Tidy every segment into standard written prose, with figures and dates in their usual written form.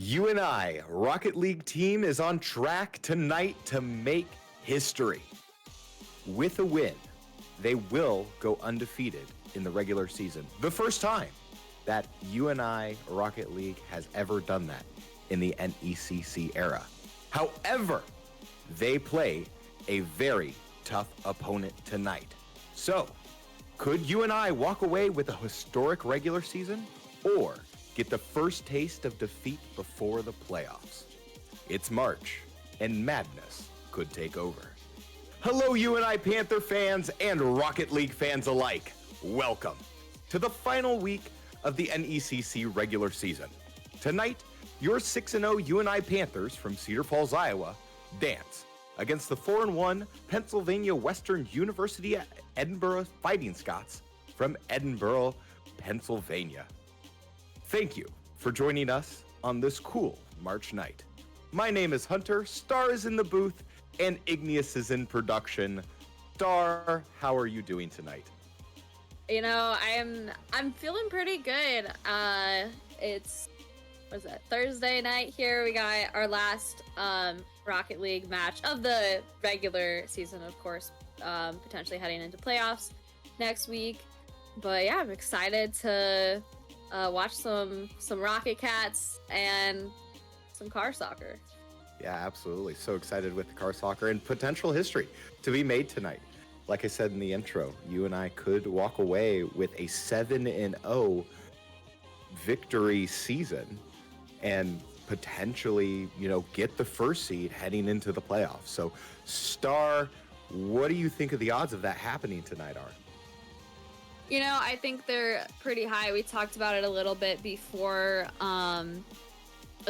UNI Rocket League team is on track tonight to make history. With a win, they will go undefeated in the regular season. The first time that UNI Rocket League has ever done that in the NECC era. However, they play a very tough opponent tonight. So, could UNI walk away with a historic regular season or get the first taste of defeat before the playoffs? It's March, and madness could take over. Hello, UNI Panther fans and Rocket League fans alike. Welcome to the final week of the NECC regular season. Tonight, your 6-0 UNI Panthers from Cedar Falls, Iowa, dance against the 4-1 Pennsylvania Western University at Edinboro Fighting Scots from Edinboro, Pennsylvania. Thank you for joining us on this cool March night. My name is Hunter, Star is in the booth, and Igneous is in production. Star, how are you doing tonight? You know, I'm feeling pretty good. It's Thursday night here. We got our last Rocket League match of the regular season, of course, potentially heading into playoffs next week. But yeah, I'm excited to watch some Rocket Cats and some car soccer. Yeah, absolutely. So excited with the car soccer and potential history to be made tonight. Like I said in the intro, UNI could walk away with a 7-0 victory season and potentially, get the first seed heading into the playoffs. So, Star, what do you think of the odds of that happening tonight are? I think they're pretty high. We talked about it a little bit before at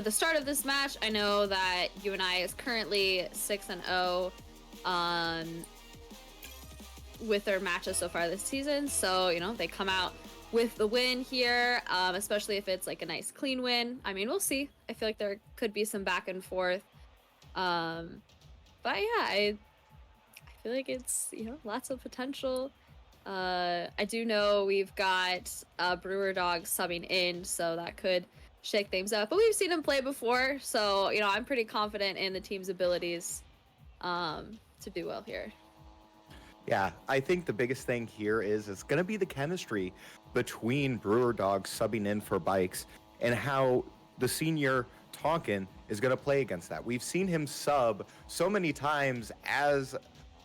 the start of this match. I know that UNI is currently 6-0 with their matches so far this season. So, they come out with the win here, especially if it's like a nice clean win. I mean, we'll see. I feel like there could be some back and forth. But yeah, I feel like it's, lots of potential. I do know we've got Brewer Dog subbing in, so that could shake things up. But we've seen him play before, so, I'm pretty confident in the team's abilities to do well here. Yeah, I think the biggest thing here is it's going to be the chemistry between Brewer Dog subbing in for Bikes and how the senior Tonkin is going to play against that. We've seen him sub so many times as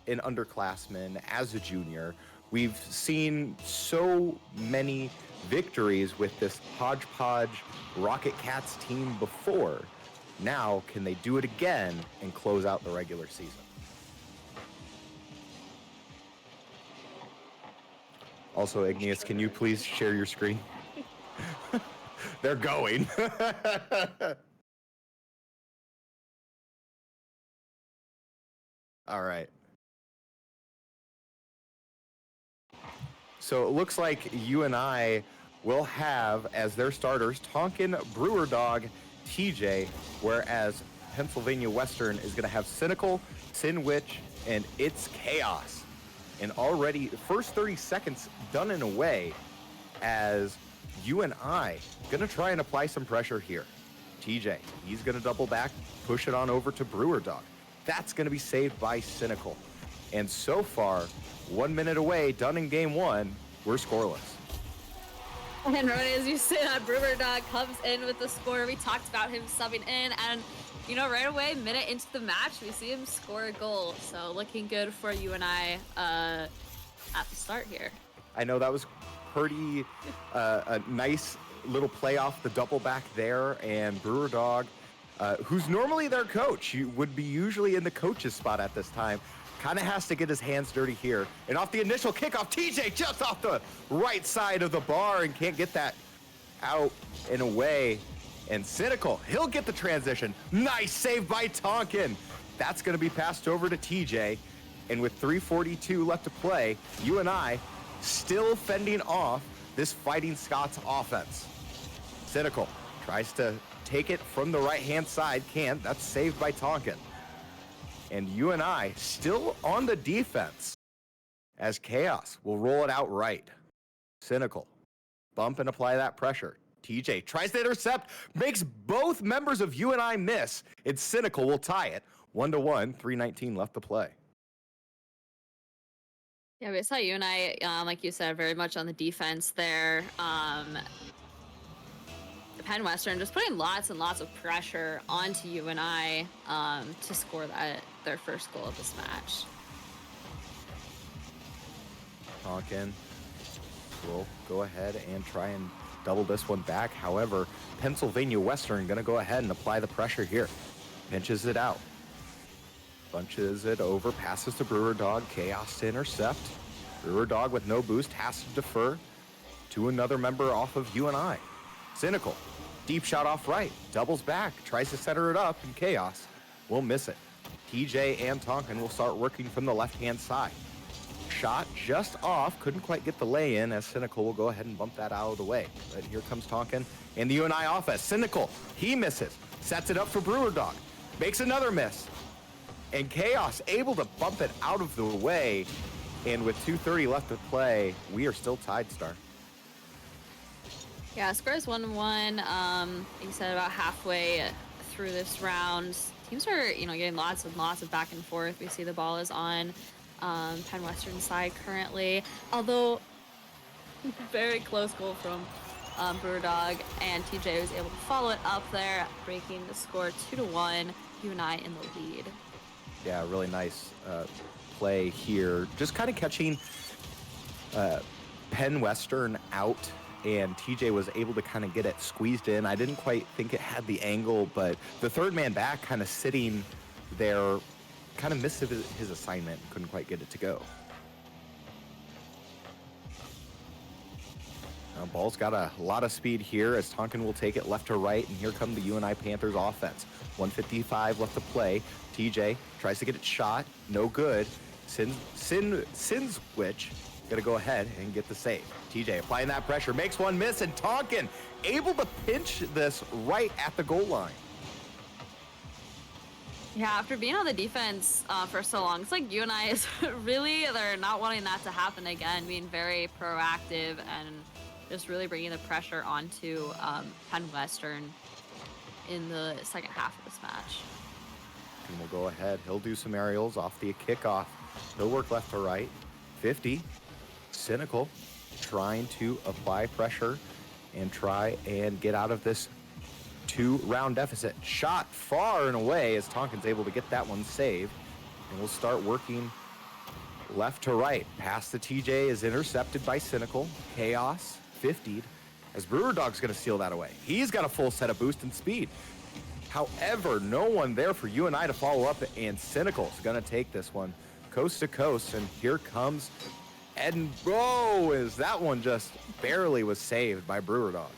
an underclassman, as a junior. We've seen so many victories with this hodgepodge Rocket Cats team before. Now, can they do it again and close out the regular season? Also, Igneous, can you please share your screen? They're going. All right. So it looks like UNI will have as their starters Tonkin, Brewer Dog, TJ, whereas Pennsylvania Western is going to have Cynical, Sinwich, and It's Chaos. And already the first 30 seconds done in a way as UNI going to try and apply some pressure here. TJ, he's going to double back, push it on over to Brewer Dog. That's going to be saved by Cynical. And so far, 1 minute away, done in game one, we're scoreless. And right as you say that, Brewer Dog comes in with the score. We talked about him subbing in, and right away, minute into the match, we see him score a goal. So looking good for UNI at the start here. I know that was pretty a nice little play off the double back there, and Brewer Dog, who's normally their coach, would be usually in the coach's spot at this time, kind of has to get his hands dirty here. And off the initial kickoff, TJ just off the right side of the bar and can't get that out and away. And Cynical, he'll get the transition. Nice save by Tonkin. That's going to be passed over to TJ. And with 3:42 left to play, UNI still fending off this Fighting Scots offense. Cynical tries to take it from the right-hand side. Can't. That's saved by Tonkin. And UNI still on the defense as Chaos will roll it out right. Cynical, bump and apply that pressure. TJ tries to intercept, makes both members of UNI miss. It's Cynical will tie it. 1-1, 3:19 left to play. Yeah, we saw UNI, like you said, very much on the defense there. Penn Western just putting lots and lots of pressure onto UNI to score their first goal of this match. Tonkin will go ahead and try and double this one back. However, Pennsylvania Western going to go ahead and apply the pressure here. Pinches it out. Bunches it over, passes to Brewer Dog. Chaos to intercept. Brewer Dog with no boost has to defer to another member off of UNI. Cynical. Deep shot off right. Doubles back. Tries to center it up, and Chaos will miss it. TJ and Tonkin will start working from the left-hand side. Shot just off. Couldn't quite get the lay in, as Cynical will go ahead and bump that out of the way. But here comes Tonkin and the UNI offense. Cynical, he misses. Sets it up for Brewer Dog. Makes another miss. And Chaos able to bump it out of the way. And with 2:30 left to play, we are still tied, Star. Yeah, score is 1-1. You said about halfway through this round. Teams are, getting lots and lots of back and forth. We see the ball is on Penn Western side currently. Although, very close goal from Brewer Dog, and TJ was able to follow it up there, breaking the score 2-1. UNI in the lead. Yeah, really nice play here. Just kind of catching Penn Western out, and TJ was able to kind of get it squeezed in. I didn't quite think it had the angle, but the third man back kind of sitting there kind of missed his assignment, couldn't quite get it to go. Now, ball's got a lot of speed here as Tonkin will take it left to right, and here come the UNI Panthers offense. 1:55 left to play. TJ tries to get it shot, no good. Sinswich gonna go ahead and get the save. TJ applying that pressure, makes one miss, and Tonkin able to pinch this right at the goal line. Yeah, after being on the defense for so long, it's like UNI is they're not wanting that to happen again, being very proactive and just really bringing the pressure onto Penn Western in the second half of this match. And we'll go ahead. He'll do some aerials off the kickoff. He'll work left to right. 50. Cynical trying to apply pressure and try and get out of this 2-round deficit. Shot far and away as Tonkin's able to get that one saved. And we'll start working left to right. Pass to TJ is intercepted by Cynical. Chaos 50'd as Brewer Dog's going to steal that away. He's got a full set of boost and speed. However, no one there for UNI to follow up, and Cynical's going to take this one coast to coast. And here comes Edinboro, as that one just barely was saved by Brewer Dog.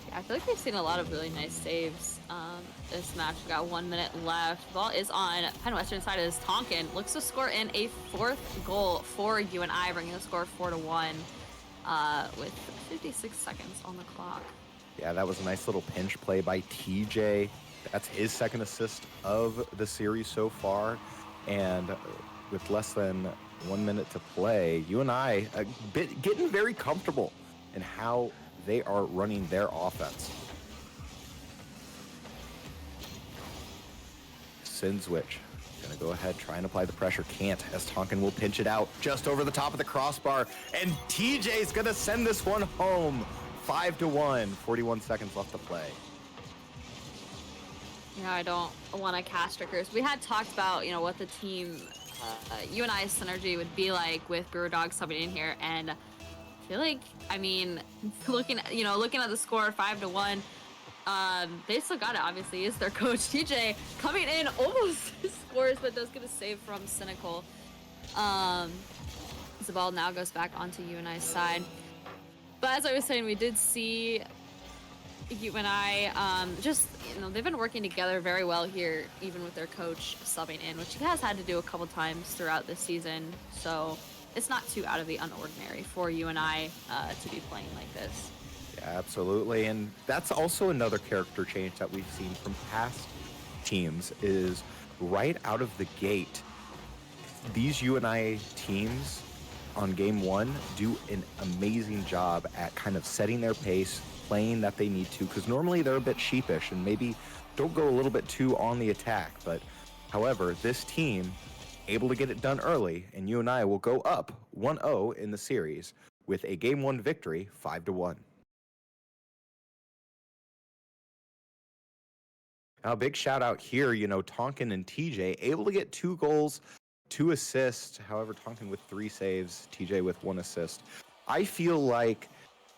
Yeah, I feel like we've seen a lot of really nice saves this match. We've got 1 minute left. The ball is on Penn Western side as Tonkin looks to score in a fourth goal for UNI, bringing the score 4-1 with 56 seconds on the clock. Yeah, that was a nice little pinch play by TJ. That's his second assist of the series so far. And with less than 1 minute to play, UNI getting very comfortable in how they are running their offense. Sinswich gonna go ahead, try and apply the pressure. Can't, as Tonkin will pinch it out just over the top of the crossbar. And TJ's gonna send this one home. 5-1, 41 seconds left to play. Yeah, I don't want to cast trickers. We had talked about, what the team, UNI's synergy would be like with Brewer Dog subbing in here, and I feel like, looking at the score, 5-1, they still got it. Obviously, is their coach TJ coming in, almost scores, but does get a save from Cynical. The ball now goes back onto UNI's side. But as I was saying, we did see UNI they've been working together very well here, even with their coach subbing in, which he has had to do a couple times throughout this season. So it's not too out of the unordinary for UNI to be playing like this. Yeah, absolutely. And that's also another character change that we've seen from past teams is right out of the gate, these UNI teams on game one do an amazing job at kind of setting their pace, playing that they need to, because normally they're a bit sheepish and maybe don't go a little bit too on the attack. But however, this team able to get it done early, and UNI will go up 1-0 in the series with a game one victory, 5-1. Now, a big shout out here, Tonkin and TJ able to get 2 goals, 2 assists. However, Tonkin with 3 saves, TJ with 1 assist. I feel like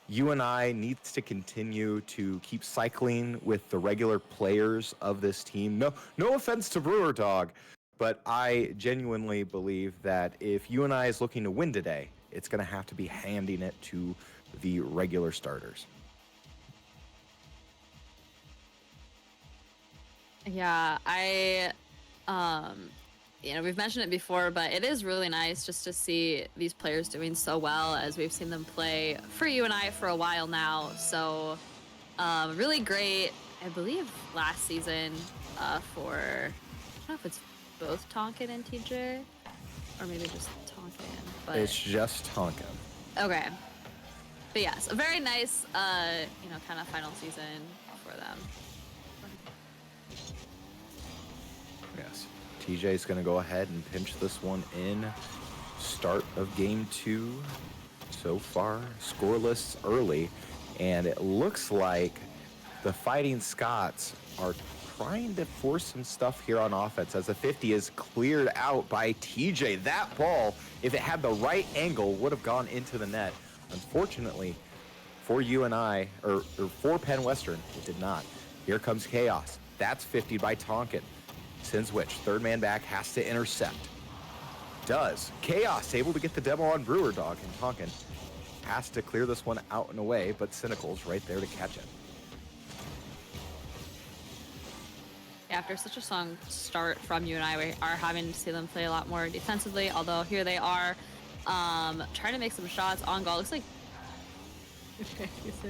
UNI needs to continue to keep cycling with the regular players of this team. No offense to Brewer Dog, but I genuinely believe that if UNI is looking to win today, it's going to have to be handing it to the regular starters. Yeah, we've mentioned it before, but it is really nice just to see these players doing so well, as we've seen them play for UNI for a while now. So, really great. I believe last season for, I don't know if it's both Tonkin and TJ, or maybe just Tonkin. But it's just Tonkin. Okay. But yes, a very nice, kind of final season for them. Yes. TJ's going to go ahead and pinch this one in. Start of game 2. So far, scoreless early. And it looks like the Fighting Scots are trying to force some stuff here on offense, as the 50 is cleared out by TJ. That ball, if it had the right angle, would have gone into the net. Unfortunately, for UNI, or for Penn Western, it did not. Here comes Chaos. That's 50 by Tonkin. Sinzwich, third man back, has to intercept. Does. Chaos able to get the demo on Brewer Dog, and Tonkin has to clear this one out and away, but Cynical's right there to catch it. After such a strong start from UNI, we are having to see them play a lot more defensively, although here they are trying to make some shots on goal. It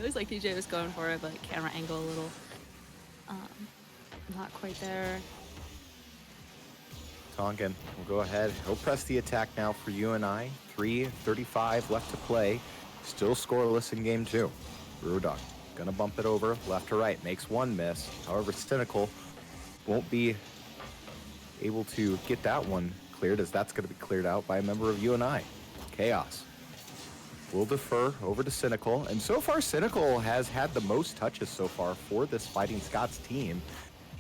looks like TJ was going for it, but camera angle a little not quite there. Tonkin will go ahead. He'll press the attack now for UNI. 3:35 left to play. Still scoreless in game 2. Brewer Dog gonna bump it over left to right. Makes one miss. However, Cynical won't be able to get that one cleared, as that's going to be cleared out by a member of UNI. Chaos will defer over to Cynical, and so far Cynical has had the most touches so far for this Fighting Scots team.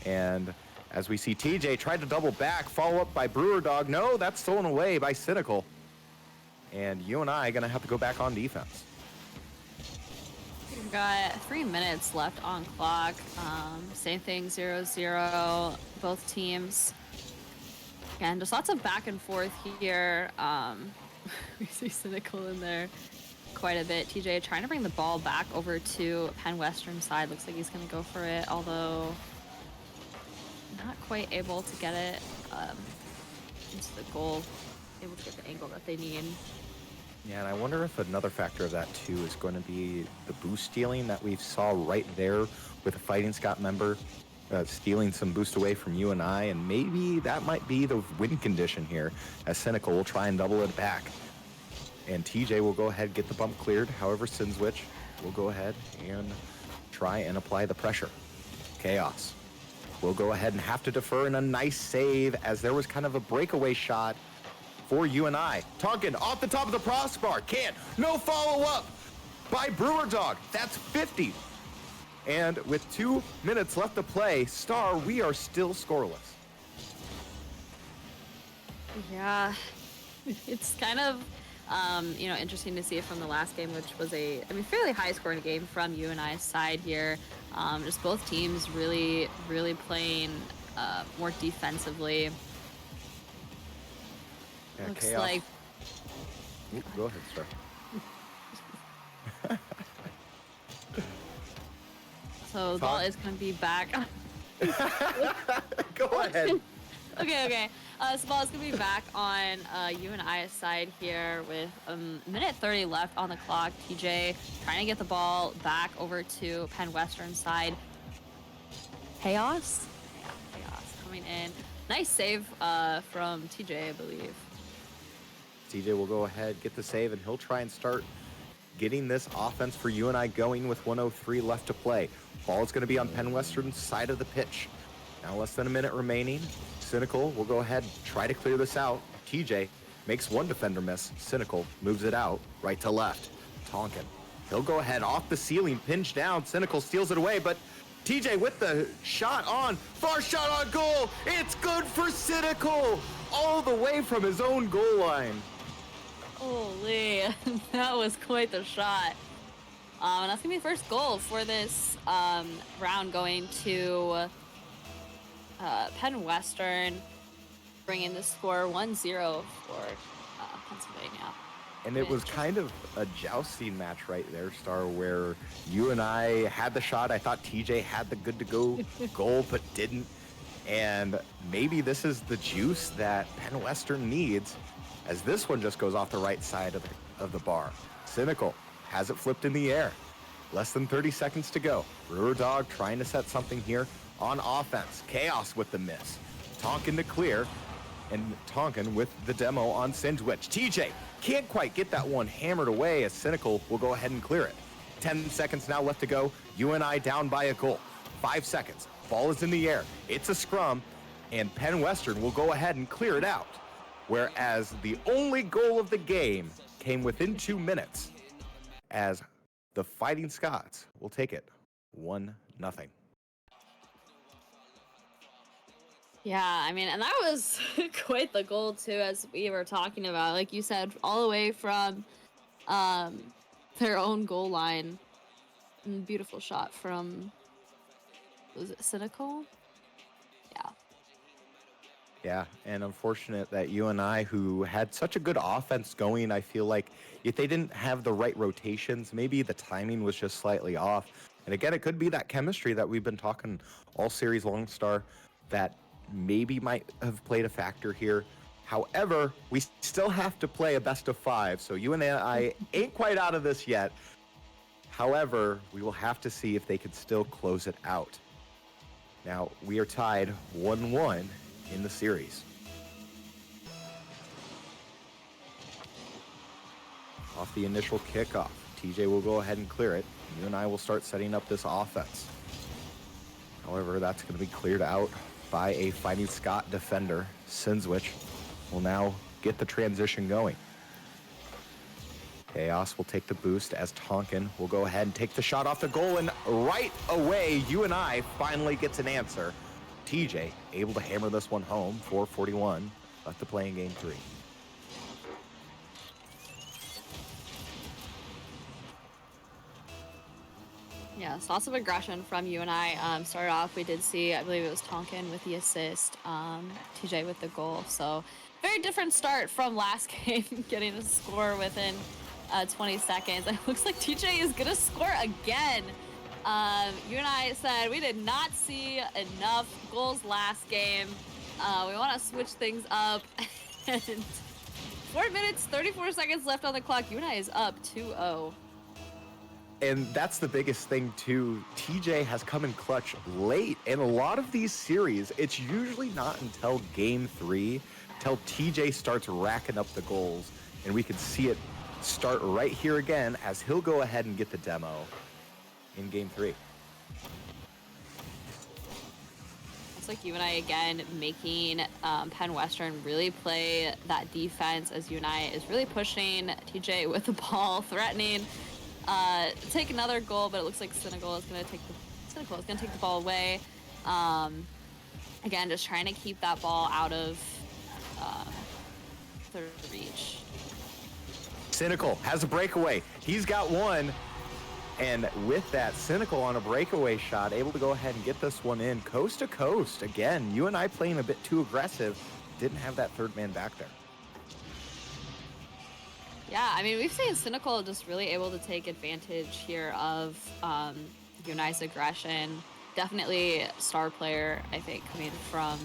And as we see, TJ tried to double back, follow up by Brewer Dog. No, that's stolen away by Cynical. And UNI going to have to go back on defense. We've got 3 minutes left on clock. Same thing, 0-0, both teams. And just lots of back and forth here. We see Cynical in there quite a bit. TJ trying to bring the ball back over to Penn Western side. Looks like he's going to go for it, although not quite able to get it into the goal, able to get the angle that they need. Yeah, and I wonder if another factor of that too is going to be the boost stealing that we saw right there with a Fighting Scot member stealing some boost away from UNI, and maybe that might be the win condition here, as Cynical will try and double it back. And TJ will go ahead and get the bump cleared. However, Sinzwich will go ahead and try and apply the pressure. Chaos will go ahead and have to defer, in a nice save, as there was kind of a breakaway shot for UNI. Tonkin off the top of the crossbar. Can't. No follow-up by Brewer Dog. That's 50. And with 2 minutes left to play, Star, we are still scoreless. Yeah, it's kind of, interesting to see it from the last game, which was fairly high-scoring game from UNI's side here. Just both teams really, really playing more defensively. Yeah, Looks Chaos. like. Oop, go ahead, Star. So the ball is going to be back. Go ahead. Okay. So the ball is going to be back on UNI's side here with a minute 30 left on the clock. TJ trying to get the ball back over to Penn Western side. Chaos? Yeah, Chaos coming in. Nice save from TJ, I believe. TJ will go ahead, get the save, and he'll try and start getting this offense for UNI going with 1:03 left to play. Ball is going to be on Penn Western's side of the pitch. Now less than a minute remaining. Cynical will go ahead, try to clear this out. TJ makes one defender miss. Cynical moves it out right to left. Tonkin, he'll go ahead off the ceiling, pinch down. Cynical steals it away, but TJ with the shot on, far shot on goal. It's good for Cynical, all the way from his own goal line. Holy, that was quite the shot. And that's gonna be the first goal for this round, going to Penn Western, bringing the score 1-0 for Pennsylvania. And it was kind of a jousting match right there, Star, where UNI had the shot. I thought TJ had the good to go goal, but didn't. And maybe this is the juice that Penn Western needs, as this one just goes off the right side of the bar. Cynical has it flipped in the air. Less than 30 seconds to go. Brewer Dog trying to set something here on offense. Chaos with the miss. Tonkin to clear. And Tonkin with the demo on Sinjwich. TJ can't quite get that one hammered away, as Cynical will go ahead and clear it. 10 seconds now left to go. UNI down by a goal. 5 seconds. Ball is in the air. It's a scrum, and Penn Western will go ahead and clear it out. Whereas the only goal of the game came within 2 minutes, as the Fighting Scots will take it 1-0. Yeah, I mean, and that was quite the goal too, as we were talking about. Like you said, all the way from their own goal line. And beautiful shot from, was it Cynical? Yeah. Yeah, and unfortunate that UNI, who had such a good offense going, I feel like if they didn't have the right rotations, maybe the timing was just slightly off. And again, it could be that chemistry that we've been talking all series long, Star, that maybe might have played a factor here. However, we still have to play a best of 5, so UNI ain't quite out of this yet. However, we will have to see if they can still close it out. Now, we are tied 1-1 in the series. Off the initial kickoff, TJ will go ahead and clear it. UNI will start setting up this offense. However, that's going to be cleared out by a Fighting Scot defender. Sinjwich will now get the transition going. Chaos will take the boost as Tonkin will go ahead and take the shot off the goal, and right away, UNI finally gets an answer. TJ able to hammer this one home. 4:41 left to play in game 3. Yeah, lots of aggression from UNI. Started off, we did see, I believe it was Tonkin with the assist, TJ with the goal. So very different start from last game, getting a score within 20 seconds. It looks like TJ is going to score again. UNI said we did not see enough goals last game. We want to switch things up. And 4 minutes, 34 seconds left on the clock. UNI is up 2-0. And that's the biggest thing too. TJ has come in clutch late. In a lot of these series, it's usually not until game 3 till TJ starts racking up the goals. And we can see it start right here again, as he'll go ahead and get the demo in game 3. Looks like UNI again making Penn Western really play that defense, as UNI is really pushing TJ with the ball, threatening take another goal, but it looks like Cynical is going to take the ball away. Again, just trying to keep that ball out of the reach. Cynical has a breakaway. He's got one. And with that, Cynical on a breakaway shot, able to go ahead and get this one in coast to coast. Again, UNI playing a bit too aggressive. Didn't have that third man back there. Yeah, I mean, we've seen Cynical just really able to take advantage here of UNI's aggression. Definitely star player, I think, coming from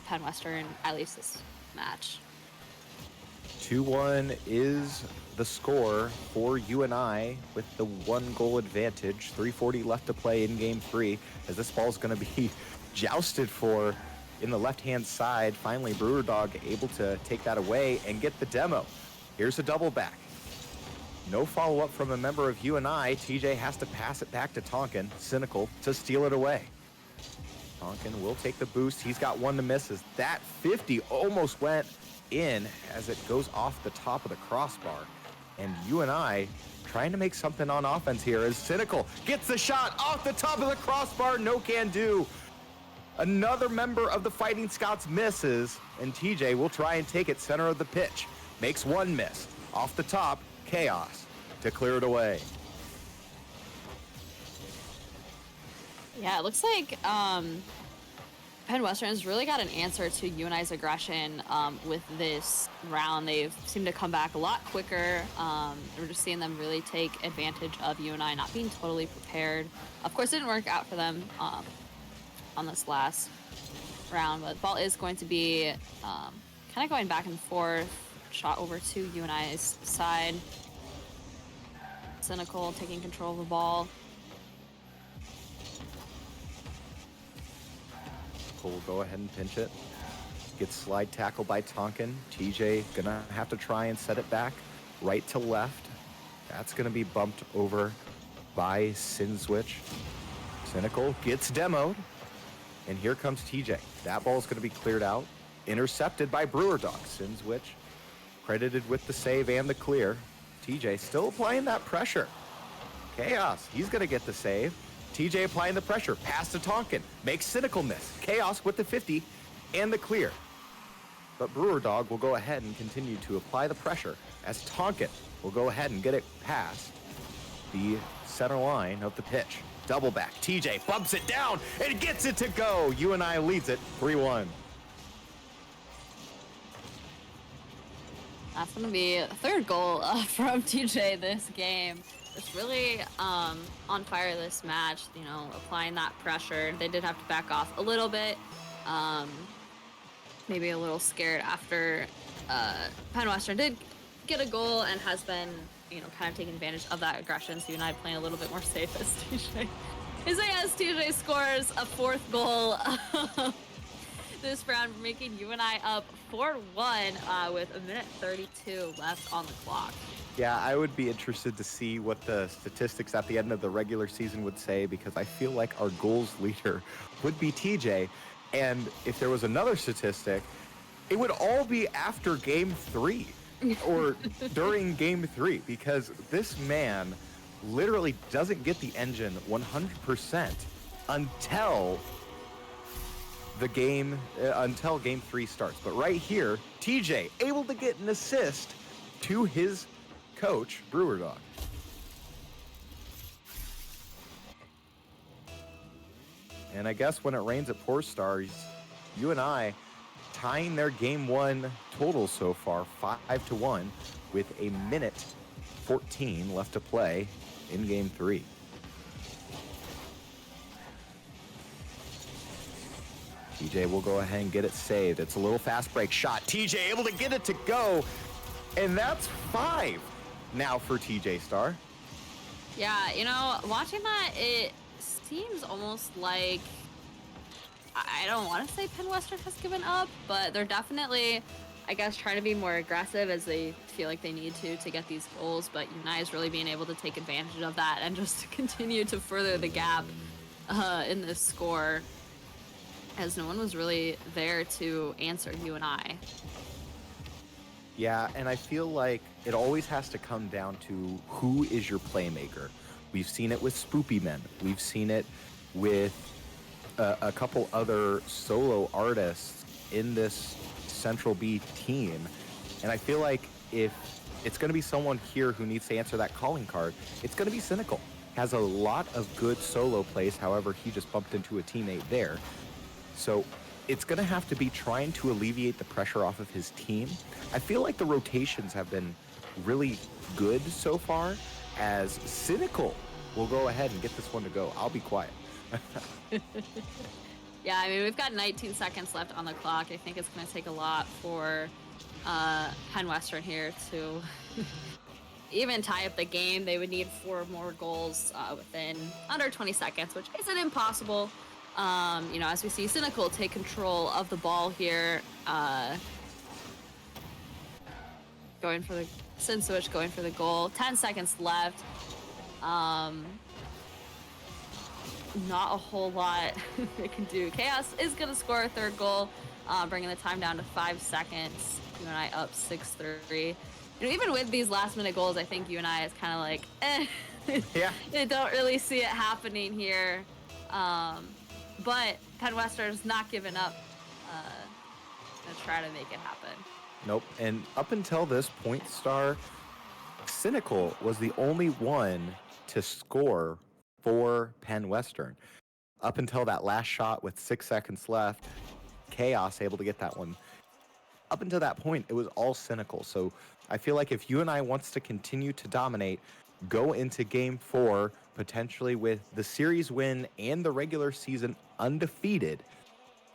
Penn Western, at least this match. 2-1 is the score for UNI with the 1-goal advantage. 3:40 left to play in game 3, as this ball is going to be jousted for in the left-hand side. Finally, Brewer Dog able to take that away and get the demo. Here's a double back. No follow-up from a member of UNI. TJ has to pass it back to Tonkin. Cynical to steal it away. Tonkin will take the boost. He's got one to miss as that 50 almost went in as it goes off the top of the crossbar. And UNI trying to make something on offense here as Cynical gets the shot off the top of the crossbar. No can do. Another member of the Fighting Scots misses, and TJ will try and take it center of the pitch. Makes one miss. Off the top, Chaos to clear it away. Yeah, it looks like Penn Western's really got an answer to UNI's aggression with this round. They've seemed to come back a lot quicker. We're just seeing them really take advantage of UNI not being totally prepared. Of course, it didn't work out for them on this last round, but the ball is going to be kind of going back and forth. Shot over to UNI's side. Cynical taking control of the ball. We'll go ahead and pinch it. Gets slide tackled by Tonkin. TJ gonna have to try and set it back right to left. That's gonna be bumped over by Sinswitch. Cynical gets demoed. And here comes TJ. That ball is gonna be cleared out. Intercepted by Brewer Dog. Sinswitch credited with the save and the clear. TJ still applying that pressure. Chaos, he's gonna get the save. TJ applying the pressure, pass to Tonkin, makes Cynical miss. Chaos with the 50 and the clear. But Brewer Dog will go ahead and continue to apply the pressure as Tonkin will go ahead and get it past the center line of the pitch. Double back, TJ bumps it down and gets it to go. UNI leads it 3-1. That's going to be a third goal from TJ this game. Just really on fire this match, you know, applying that pressure. They did have to back off a little bit. Maybe a little scared after Penn Western did get a goal and has been, you know, kind of taking advantage of that aggression. So UNI playing a little bit more safe as TJ scores a fourth goal this round, making UNI up 4-1 with 1:32 left on the clock. Yeah, I would be interested to see what the statistics at the end of the regular season would say, because I feel like our goals leader would be TJ. And if there was another statistic, it would all be after game 3 or during game 3, because this man literally doesn't get the engine 100% until game 3 starts. But right here, TJ able to get an assist to his coach, Brewer Dog. And I guess when it rains it pours stars, UNI tying their game 1 total so far 5-1 with a minute 14 left to play in game 3. TJ will go ahead and get it saved. It's a little fast break shot. TJ able to get it to go. And that's 5 now for TJ Star. Yeah, you know, watching that, it seems almost like, I don't want to say Penn Western has given up, but they're definitely, I guess, trying to be more aggressive as they feel like they need to get these goals. But UNI is really being able to take advantage of that and just continue to further the gap in this score, as no one was really there to answer UNI. Yeah, and I feel like it always has to come down to who is your playmaker. We've seen it with Spoopy Men. We've seen it with a couple other solo artists in this Central B team. And I feel like if it's going to be someone here who needs to answer that calling card, it's going to be Cynical. Has a lot of good solo plays. However, he just bumped into a teammate there. So it's going to have to be trying to alleviate the pressure off of his team. I feel like the rotations have been really good so far, as Cynical will go ahead and get this one to go. I'll be quiet. Yeah, I mean, we've got 19 seconds left on the clock. I think it's going to take a lot for Penn Western here to even tie up the game. They would need 4 more goals within under 20 seconds, which isn't impossible. As we see Cynical take control of the ball here, going for the Sin Switch, going for the goal. 10 seconds left. Not a whole lot they can do. Chaos is going to score a third goal, bringing the time down to 5 seconds. UNI up 6-3. Even with these last-minute goals, I think UNI is kind of like, Yeah. They don't really see it happening here. But Penn Western's not giving up to try to make it happen. Nope. And up until this point, Star, Cynical was the only one to score for Penn Western. Up until that last shot with 6 seconds left, Chaos able to get that one. Up until that point, it was all Cynical. So I feel like if UNI wants to continue to dominate, go into Game 4, potentially with the series win and the regular season undefeated,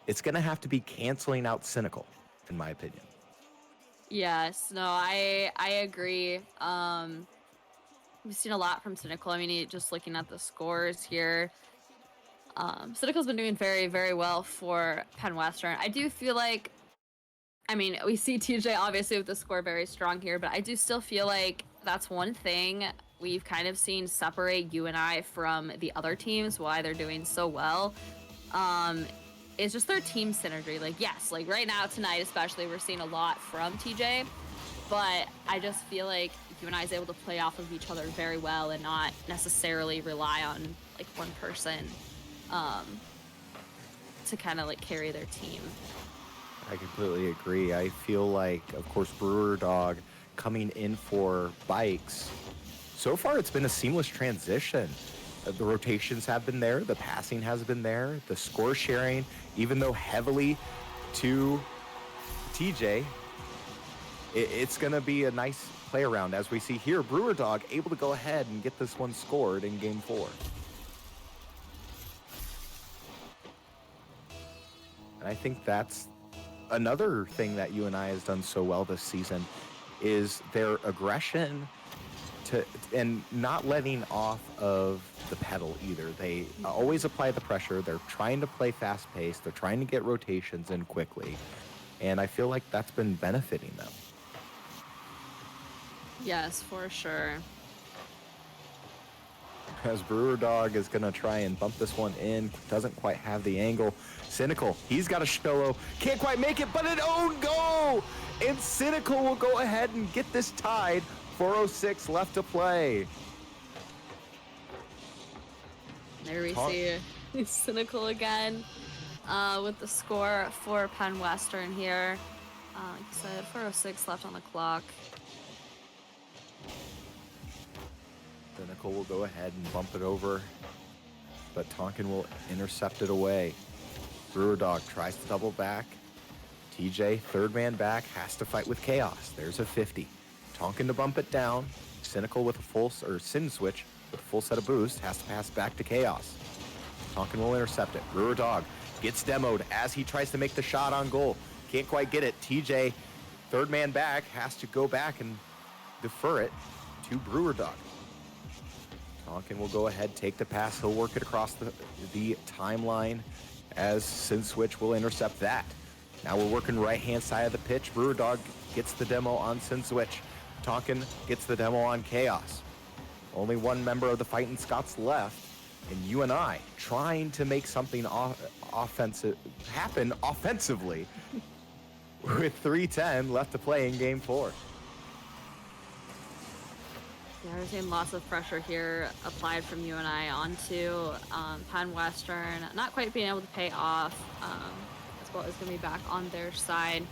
it's going to have to be canceling out Cynical, in my opinion. Yes, no, I agree. We've seen a lot from Cynical. I mean, just looking at the scores here, Cynical's been doing very, very well for Penn Western. I do feel like, we see TJ obviously with the score very strong here, but I do still feel like that's one thing we've kind of seen separate UNI from the other teams, why they're doing so well. It's just their team synergy. Yes, right now, tonight especially, we're seeing a lot from TJ, but I just feel like UNI is able to play off of each other very well and not necessarily rely on one person to kind of carry their team. I completely agree. I feel like, of course, Brewer Dog coming in for Bikes. So far, it's been a seamless transition. The rotations have been there. The passing has been there. The score sharing, even though heavily to TJ, it's going to be a nice play around. As we see here, Brewer Dog able to go ahead and get this one scored in Game 4. And I think that's another thing that UNI has done so well this season is their aggression and not letting off of the pedal either. They always apply the pressure. They're trying to play fast-paced. They're trying to get rotations in quickly. And I feel like that's been benefiting them. Yes, for sure. As Brewer Dog is going to try and bump this one in. Doesn't quite have the angle. Cynical, he's got a solo. Can't quite make it, but an own goal! And Cynical will go ahead and get this tied. 4:06 left to play. There we see Cynical again with the score for Penn Western here. Like I said, 4:06 left on the clock. Cynical will go ahead and bump it over, but Tonkin will intercept it away. Brewer Dog tries to double back. TJ, third man back, has to fight with Chaos. There's a 50. Tonkin to bump it down. Cynical with a Sin Switch with a full set of boost, has to pass back to Chaos. Tonkin will intercept it. Brewer Dog gets demoed as he tries to make the shot on goal. Can't quite get it. TJ, third man back, has to go back and defer it to Brewer Dog. Tonkin will go ahead, take the pass. He'll work it across the timeline as Sin Switch will intercept that. Now we're working right-hand side of the pitch. Brewer Dog gets the demo on Sin Switch. Tonkin gets the demo on Chaos. Only one member of the Fighting Scots left, and UNI trying to make something offensive happen offensively with 3:10 left to play in Game 4. Yeah, we're seeing lots of pressure here applied from UNI onto Penn Western. Not quite being able to pay off. As well as going to be back on their side.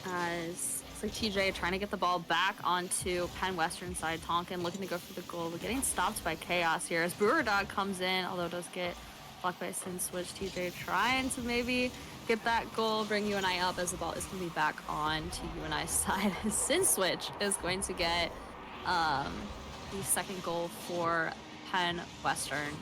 As it's like TJ trying to get the ball back onto Penn Western side. Tonkin looking to go for the goal, but getting stopped by Chaos here as Brewer Dog comes in, although it does get blocked by Sin Switch. TJ trying to maybe get that goal, bring UNI up as the ball is going to be back on to UNI's side. Sin Switch is going to get the second goal for Penn Western.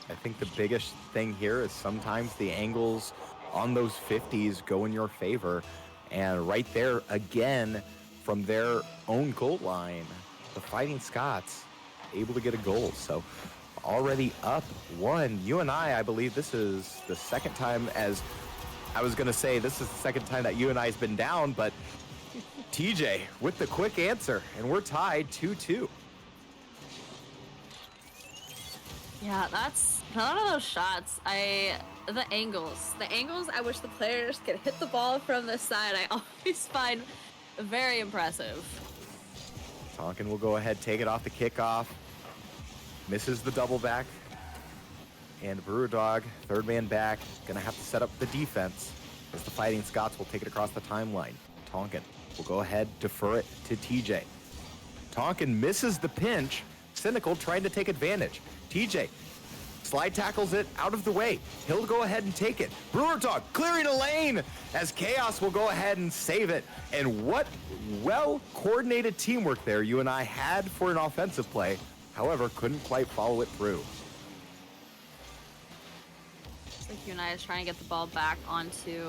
I think the biggest thing here is sometimes the angles on those 50s go in your favor. And right there, again, from their own goal line, the Fighting Scots able to get a goal. So already up 1. UNI, I believe this is the second time, as I was going to say, this is the second time that UNI has been down, but TJ with the quick answer, and we're tied 2-2. Yeah, that's none of those shots. The angles, I wish the players could hit the ball from this side. I always find very impressive. Tonkin will go ahead, take it off the kickoff. Misses the double back. And Brewdog, third man back, gonna have to set up the defense as the Fighting Scots will take it across the timeline. Tonkin will go ahead, defer it to TJ. Tonkin misses the pinch. Cynical trying to take advantage. TJ slide tackles it out of the way. He'll go ahead and take it. Brewdog clearing a lane as Chaos will go ahead and save it. And what well-coordinated teamwork there UNI had for an offensive play. However, couldn't quite follow it through. Looks like UNI is trying to get the ball back onto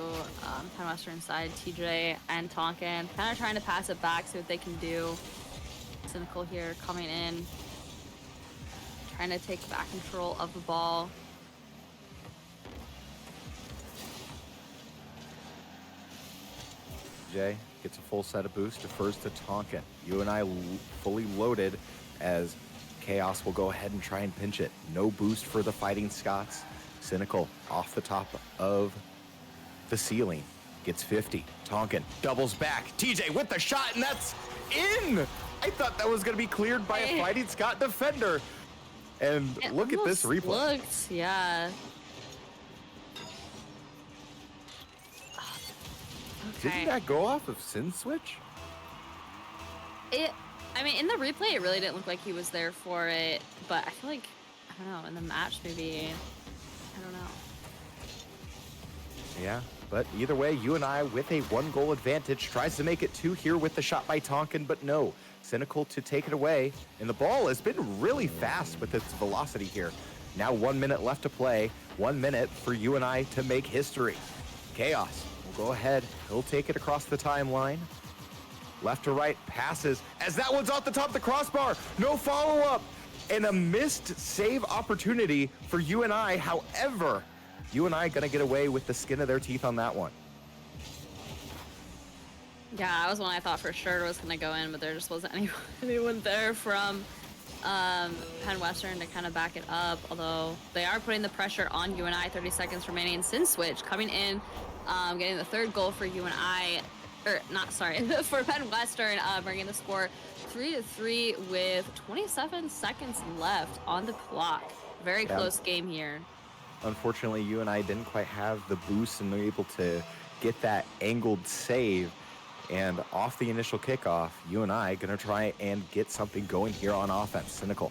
Penn Western side. TJ and Tonkin kind of trying to pass it back, see what they can do. Cynical here coming in, trying to take back control of the ball. TJ gets a full set of boost, defers to Tonkin. UNI fully loaded as Chaos will go ahead and try and pinch it. No boost for the Fighting Scots. Cynical off the top of the ceiling. Gets 50. Tonkin doubles back. TJ with the shot, and that's in! I thought that was going to be cleared by a Fighting Scot defender. And it look at this replay. Looked, yeah. Okay. Didn't that go off of Sin Switch? I mean, in the replay, it really didn't look like he was there for it, but I feel like, I don't know, in the match, maybe, I don't know. Yeah, but either way, UNI with a 1-goal advantage tries to make it 2 here with the shot by Tonkin, but no. Cynical to take it away, and the ball has been really fast with its velocity here. Now 1 minute left to play, 1 minute for UNI to make history. Chaos will go ahead, he'll take it across the timeline. Left to right passes, as that one's off the top of the crossbar. No follow-up, and a missed save opportunity for UNI. However, UNI gonna get away with the skin of their teeth on that one. Yeah, that was one I thought for sure was going to go in, but there just wasn't anyone there from Penn Western to kind of back it up, although they are putting the pressure on UNI. 30 seconds remaining. Sin Switch coming in, getting the 3rd goal for UNI, or not, sorry, for Penn Western, bringing the score 3-3 with 27 seconds left on the clock. Very close game here. Unfortunately, UNI didn't quite have the boost and they're able to get that angled save. And off the initial kickoff, UNI gonna try and get something going here on offense. Cynical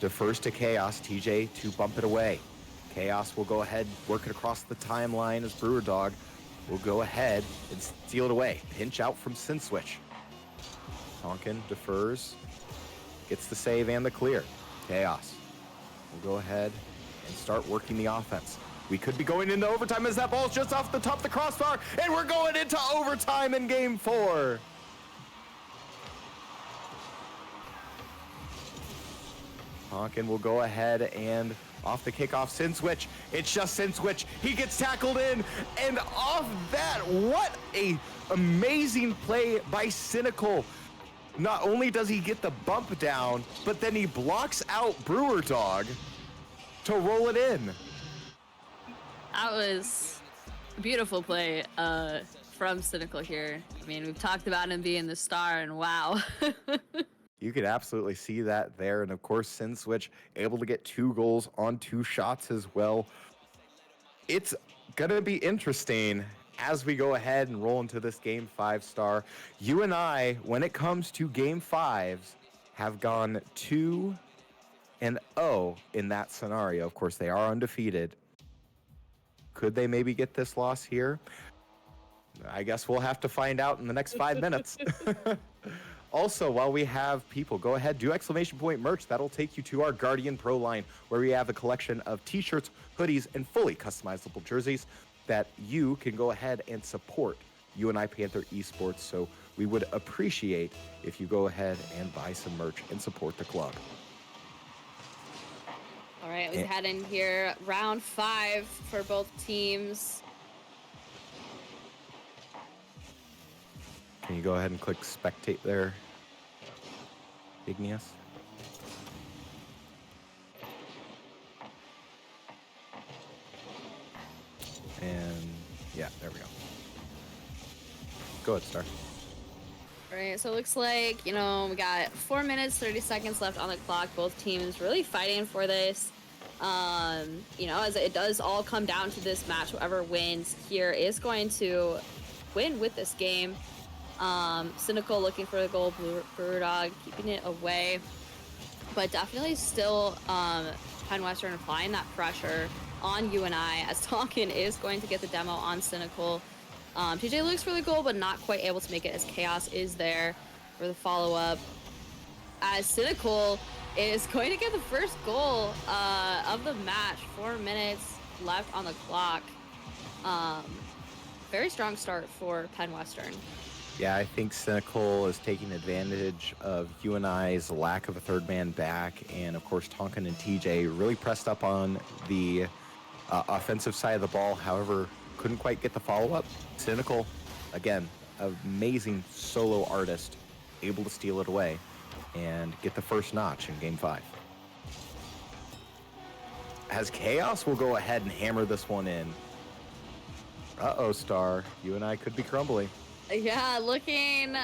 defers to Chaos. TJ to bump it away. Chaos will go ahead, work it across the timeline as Brewdog will go ahead and steal it away. Pinch out from Sin Switch. Tonkin defers, gets the save and the clear. Chaos will go ahead and start working the offense. We could be going into overtime as that ball's just off the top of the crossbar, and we're going into overtime in game 4. Tonkin will go ahead and off the kickoff, Sin Switch. It's just Sin Switch. He gets tackled in, and off that, what a amazing play by Cynical. Not only does he get the bump down, but then he blocks out Brewdog to roll it in. That was a beautiful play from Cynical here. I mean, we've talked about him being the star, and wow. You could absolutely see that there. And of course, Sin Switch able to get 2 goals on 2 shots as well. It's going to be interesting as we go ahead and roll into this Game 5 star. UNI, when it comes to Game 5s, have gone 2-0 in that scenario. Of course, they are undefeated. Could they maybe get this loss here? I guess we'll have to find out in the next 5 minutes. Also, while we have people, go ahead, do exclamation point merch. That'll take you to our Guardian Pro line, where we have a collection of t-shirts, hoodies, and fully customizable jerseys that you can go ahead and support UNI Panther Esports. So we would appreciate if you go ahead and buy some merch and support the club. All right, we head in here. Round 5 for both teams. Can you go ahead and click spectate there, Igneous? And yeah, there we go. Go ahead, Star. All right, so it looks like, we got 4 minutes, 30 seconds left on the clock. Both teams really fighting for this. As it does all come down to this match, whoever wins here is going to win with this game. Cynical looking for the goal, Brewer Dog keeping it away. But definitely still Penn Western applying that pressure on UNI as Tonkin is going to get the demo on Cynical. TJ looks for the goal, but not quite able to make it as Chaos is there for the follow-up. As Cynical is going to get the first goal of the match. 4 minutes left on the clock. Very strong start for Penn Western. Yeah, I think Cynical is taking advantage of UNI's lack of a third man back. And of course, Tonkin and TJ really pressed up on the offensive side of the ball. However, couldn't quite get the follow-up. Cynical, again, amazing solo artist, able to steal it away and get the first notch in Game 5. As Chaos will go ahead and hammer this one in. Uh-oh, Star. UNI could be crumbling. Yeah, looking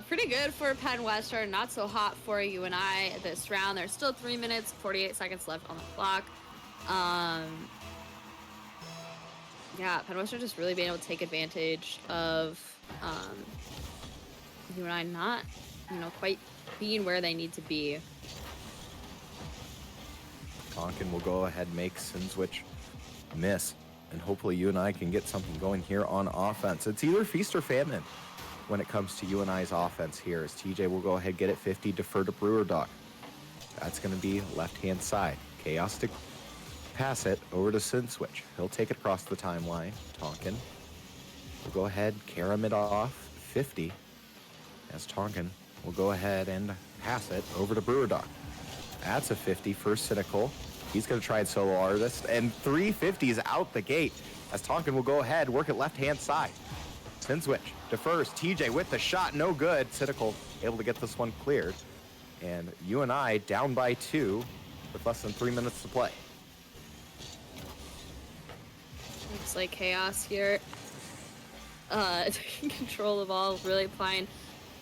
pretty good for Penn Western. Not so hot for UNI this round. There's still 3 minutes, 48 seconds left on the clock. Yeah, Penn Western just really being able to take advantage of UNI not, quite being where they need to be. Tonkin will go ahead and make Sin Switch miss. And hopefully UNI can get something going here on offense. It's either feast or famine when it comes to UNI's offense here. As TJ will go ahead, get it 50, defer to Brewer Dog. That's going to be left-hand side. Chaos to pass it over to Sin Switch. He'll take it across the timeline. Tonkin will go ahead, carom it off 50. As Tonkin will go ahead and pass it over to Brewer Dog. That's a 50 for Cynical. He's going to try it solo artist, and 350s out the gate as Tonkin will go ahead, work it left-hand side. Sin Switch defers. TJ with the shot, no good. Cynical able to get this one cleared. And UNI down by 2 with less than 3 minutes to play. Looks like Chaos here. Taking control of the ball, really applying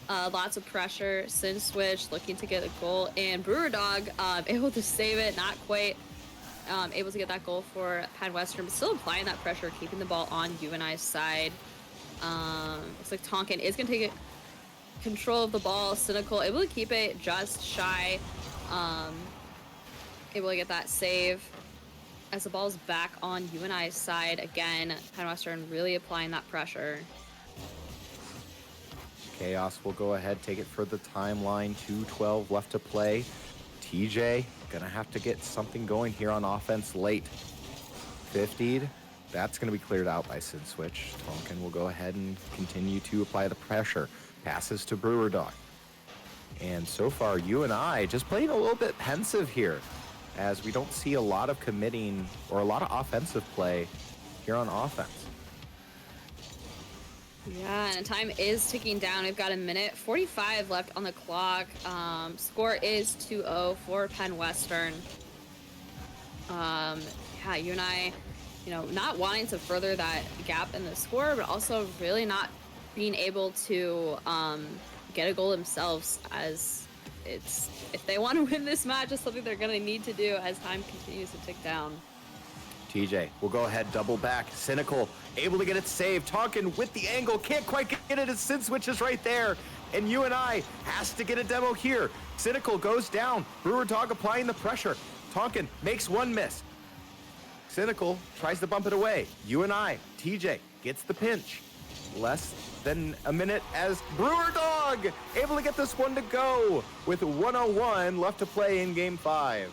lots of pressure. Sin Switch looking to get a goal, and Brewer Dog able to save it, not quite able to get that goal for Penn Western, but still applying that pressure, keeping the ball on UNI's side. Looks like Tonkin is going to take control of the ball. Cynical able to keep it just shy, able to get that save as the ball's back on UNI's side again. Penn Western really applying that pressure. Chaos will go ahead, take it for the timeline. 2:12 left to play. TJ gonna have to get something going here on offense late. 50'd. That's gonna be cleared out by Sin Switch. Tonkin will go ahead and continue to apply the pressure. Passes to Brewer Dog. And so far, UNI just playing a little bit pensive here, as we don't see a lot of committing or a lot of offensive play here on offense. Yeah, and time is ticking down. We've got 1:45 left on the clock. Score is 2-0 for Penn Western. Yeah, UNI, not wanting to further that gap in the score, but also really not being able to get a goal themselves, as if they want to win this match, it's something they're going to need to do as time continues to tick down. TJ will go ahead, double back. Cynical able to get it saved. Tonkin with the angle, can't quite get it as Sin Switch is right there. And UNI has to get a demo here. Cynical goes down. Brewer Dog applying the pressure. Tonkin makes one miss. Cynical tries to bump it away. UNI, TJ gets the pinch. Less than a minute as Brewer Dog able to get this one to go with 1:01 left to play in Game 5.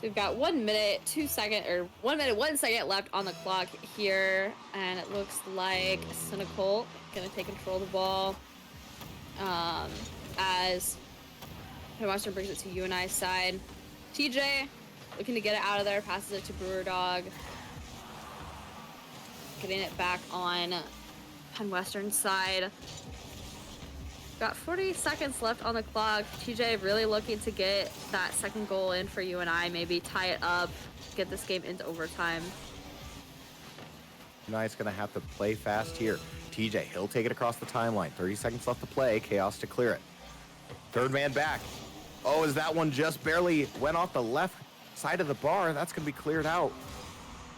We've got 1 minute, 1 second left on the clock here, and it looks like Cynical gonna take control of the ball. As Western brings it to UNI's side. TJ looking to get it out of there, passes it to Brewer Dog. Getting it back on Penn Western side. Got 40 seconds left on the clock. TJ really looking to get that second goal in for UNI, maybe tie it up, get this game into overtime. UNI's going to have to play fast here. TJ, he'll take it across the timeline. 30 seconds left to play. Chaos to clear it. Third man back. Oh, as that one just barely went off the left side of the bar, that's going to be cleared out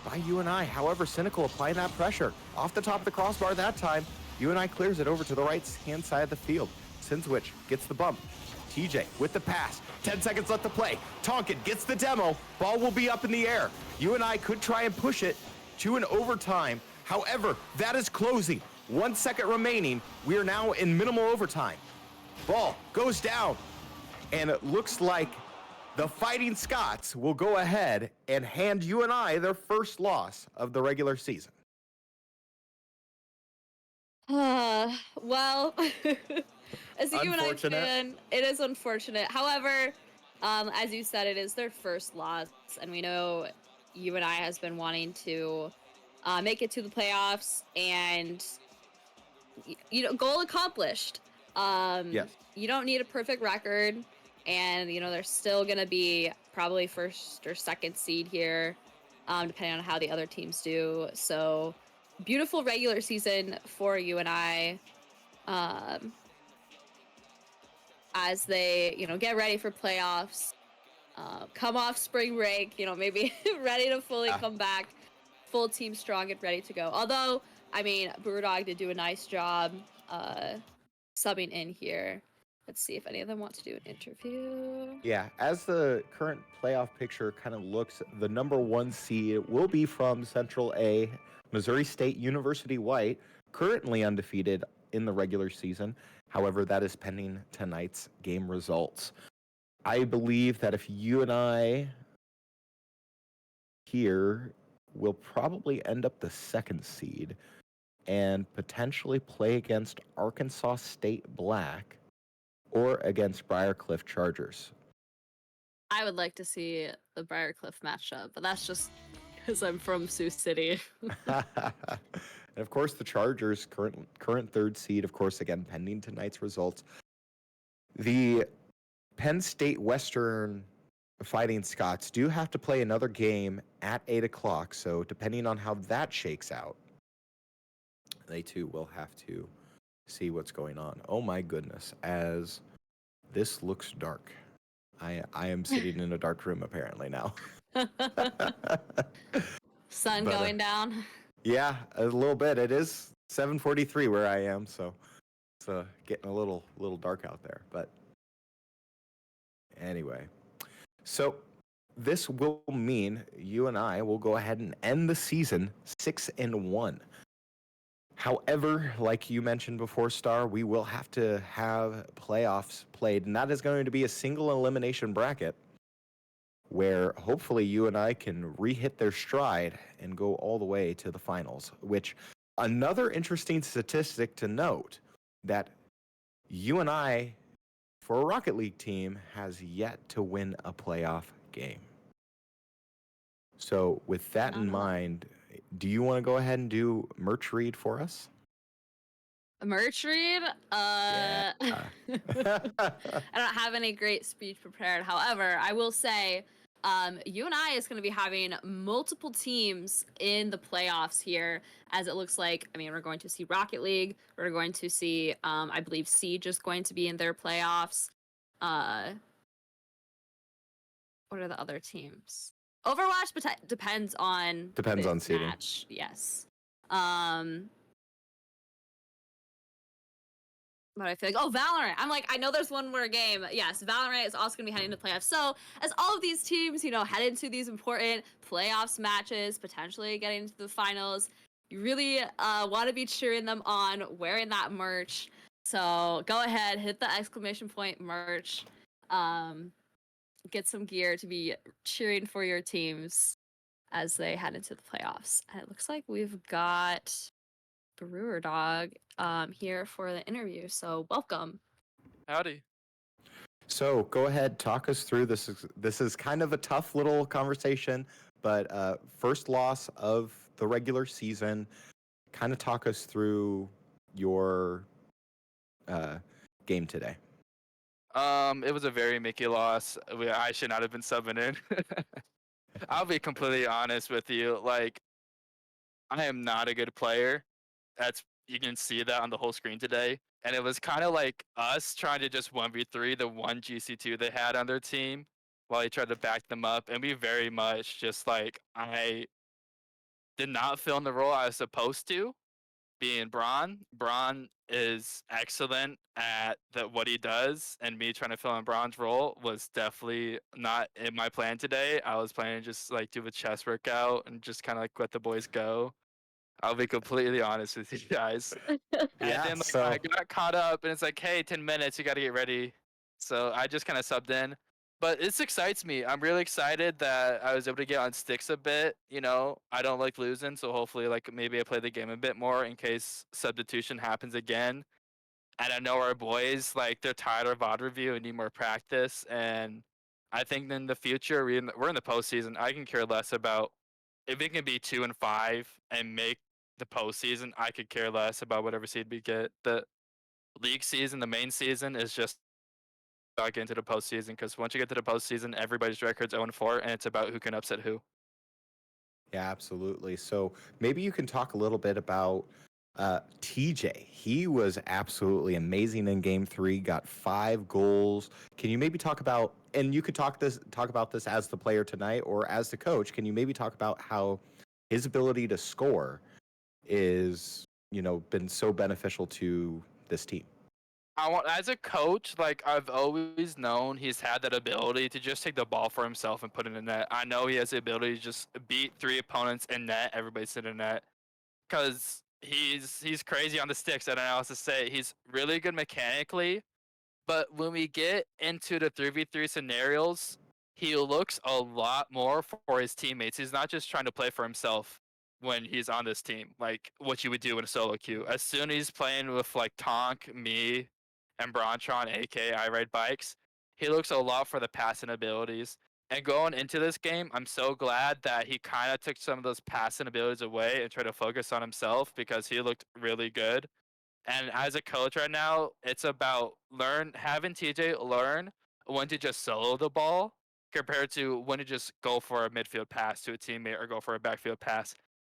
by UNI. However, Cynical applying that pressure. Off the top of the crossbar that time. UNI clears it over to the right-hand side of the field. Sinzwich gets the bump. TJ with the pass. 10 seconds left to play. Tonkin gets the demo. Ball will be up in the air. UNI could try and push it to an overtime. However, that is closing. 1 second remaining. We are now in minimal overtime. Ball goes down. And it looks like the Fighting Scots will go ahead and hand UNI their first loss of the regular season. Well, as a UNI fan, it is unfortunate. However, as you said, it is their first loss, and we know UNI has been wanting to make it to the playoffs, and goal accomplished. Yes. You don't need a perfect record, and they're still gonna be probably first or second seed here, depending on how the other teams do. So. Beautiful regular season for UNI, as they, get ready for playoffs, come off spring break, maybe ready to fully come back, full team strong and ready to go. Although, Brewer Dog did do a nice job subbing in here. Let's see if any of them want to do an interview. Yeah, as the current playoff picture kind of looks, the number 1 seed will be from Central A, Missouri State University White, currently undefeated in the regular season. However, that is pending tonight's game results. I believe that if UNI here will probably end up the 2nd seed and potentially play against Arkansas State Black or against Briarcliff Chargers. I would like to see the Briarcliff matchup, but that's just because I'm from Sioux City. And of course, the Chargers, current 3rd seed, of course, again, pending tonight's results. The Penn State Western Fighting Scots do have to play another game at 8 o'clock, so depending on how that shakes out, they too will have to see what's going on. Oh my goodness, as this looks dark. I am sitting in a dark room apparently now. Sun going down. Yeah, a little bit. It is 7:43 where I am, so it's getting a little dark out there. But anyway, so this will mean UNI will go ahead and end the season 6-1. However, like you mentioned before, Star, we will have to have playoffs played, and that is going to be a single elimination bracket where hopefully UNI can re-hit their stride and go all the way to the finals, which another interesting statistic to note that UNI, for a Rocket League team, has yet to win a playoff game. So with that in mind, do you want to go ahead and do merch read for us? A merch read? Yeah. I don't have any great speech prepared. However, I will say UNI is going to be having multiple teams in the playoffs here, as it looks like. We're going to see Rocket League. We're going to see, I believe, Siege is going to be in their playoffs. What are the other teams? Overwatch depends on seeding. Match. Yes. But I feel like, Valorant. I know there's one more game. Yes, Valorant is also going to be heading to playoffs. So as all of these teams, head into these important playoffs matches, potentially getting into the finals, you really want to be cheering them on, wearing that merch. So go ahead, hit the exclamation point merch. get some gear to be cheering for your teams as they head into the playoffs. And it looks like we've got Brewer Dog here for the interview. So welcome. Howdy. So go ahead, talk us through this. This is kind of a tough little conversation, but first loss of the regular season. Kind of talk us through your game today. It was a very Mickey loss. I should not have been subbing in. I'll be completely honest with you. Like, I am not a good player. You can see that on the whole screen today. And it was kind of like us trying to just 1v3 the one GC2 they had on their team while he tried to back them up. And we very much just like, I did not fill in the role I was supposed to, being Braun. Braun is excellent at what he does, and me trying to fill in Braun's role was definitely not in my plan today. I was planning to just like do a chest workout and just kind of like let the boys go. I'll be completely honest with you guys. And then like, I got caught up, and it's like, hey, 10 minutes, you got to get ready. So I just kind of subbed in. But this excites me. I'm really excited that I was able to get on sticks a bit. You know, I don't like losing, so hopefully, like maybe I play the game a bit more in case substitution happens again. And I know our boys, like they're tired of VOD review and need more practice. And I think in the future, we're in the postseason. I can care less about if it can be 2-5 and make the postseason. I could care less about whatever seed we get. The league season, the main season, is just get into the postseason, because once you get to the postseason, everybody's record's 0-4, and it's about who can upset who. Yeah, absolutely. So maybe you can talk a little bit about TJ. He was absolutely amazing in Game 3. Got 5 goals. Can you maybe talk about? And you could talk about this as the player tonight or as the coach. Can you maybe talk about how his ability to score is, been so beneficial to this team? As a coach, like I've always known he's had that ability to just take the ball for himself and put it in net. I know he has the ability to just beat 3 opponents in net, everybody's in net, because he's crazy on the sticks. I don't know how else to say. He's really good mechanically, but when we get into the 3v3 scenarios, he looks a lot more for his teammates. He's not just trying to play for himself when he's on this team, like what you would do in a solo queue. As soon as he's playing with like Tonk, me, and Brontron, aka I Ride Bikes, he looks a lot for the passing abilities. And going into this game, I'm so glad that he kind of took some of those passing abilities away and tried to focus on himself, because he looked really good. And as a coach right now, it's about having TJ learn when to just solo the ball compared to when to just go for a midfield pass to a teammate or go for a backfield pass.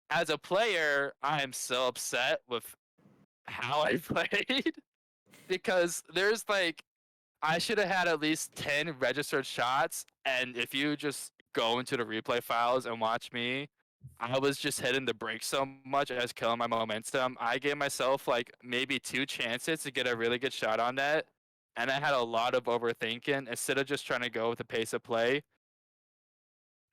As a player, I am so upset with how I played, because there's like, I should have had at least 10 registered shots. And if you just go into the replay files and watch me, I was just hitting the brakes so much, I was killing my momentum. I gave myself like maybe 2 chances to get a really good shot on net. And I had a lot of overthinking. Instead of just trying to go with the pace of play,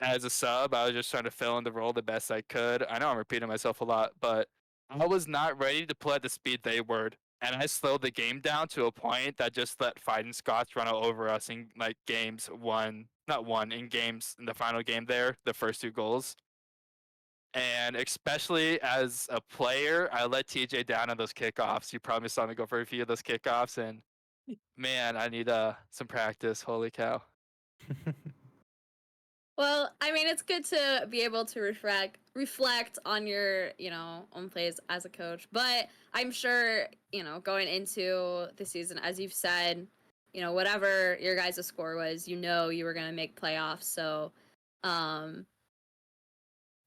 as a sub, I was just trying to fill in the role the best I could. I know I'm repeating myself a lot, but I was not ready to play at the speed they were. And I slowed the game down to a point that just let Fighting Scots run over us in like in games in the final game there, the first 2 goals. And especially as a player, I let TJ down on those kickoffs. You probably saw me go for a few of those kickoffs, and man, I need some practice. Holy cow. Well, I mean, it's good to be able to reflect on your, own plays as a coach. But I'm sure, going into the season, as you've said, whatever your guys' score was, you were going to make playoffs. So,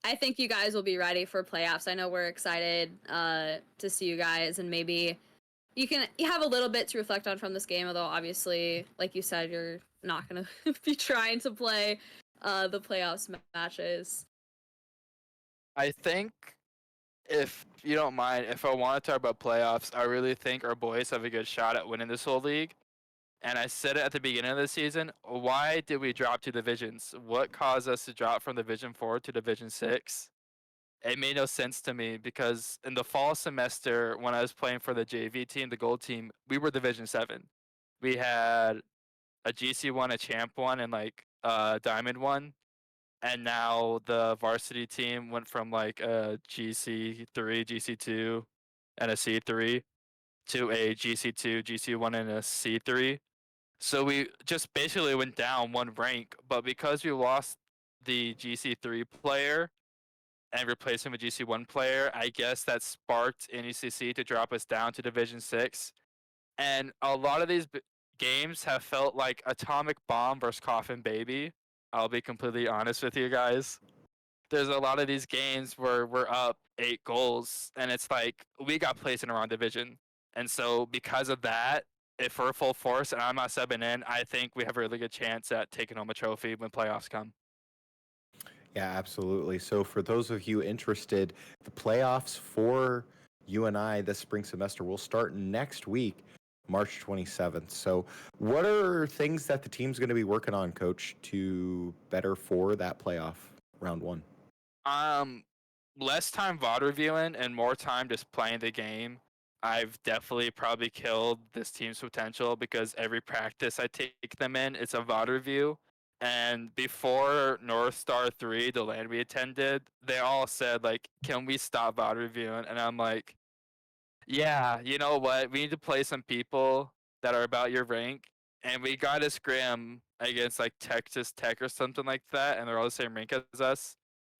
I think you guys will be ready for playoffs. I know we're excited to see you guys, and maybe you have a little bit to reflect on from this game, although obviously, like you said, you're not going to be trying to play the playoffs matches. I think, if you don't mind, if I want to talk about playoffs, I really think our boys have a good shot at winning this whole league. And I said it at the beginning of the season. Why did we drop 2 divisions? What caused us to drop from Division 4 to Division 6? It made no sense to me, because in the fall semester, when I was playing for the JV team, the gold team, we were Division 7. We had a GC one, a champ one, and like a diamond one. And now the varsity team went from like a GC3, GC2, and a C3 to a GC2, GC1, and a C3. So we just basically went down one rank, but because we lost the GC3 player and replaced him with GC1 player, I guess that sparked NECC to drop us down to Division 6. And a lot of these games have felt like Atomic Bomb versus Coffin Baby. I'll be completely honest with you guys. There's a lot of these games where we're up 8 goals, and it's like we got placed in the wrong division. And so because of that, if we're full force and I'm not subbing in, I think we have a really good chance at taking home a trophy when playoffs come. Yeah, absolutely. So for those of you interested, the playoffs for UNI this spring semester will start next week, March 27th. So what are things that the team's going to be working on, Coach, to better for that playoff round one? Less time VOD reviewing and more time just playing the game. I've definitely probably killed this team's potential because every practice I take them in, it's a VOD review. And before North Star 3, the land we attended, they all said, like, can we stop VOD reviewing? And I'm like, yeah, you know what? We need to play some people that are about your rank. And we got a scrim against like Texas Tech or something like that, and they're all the same rank as us.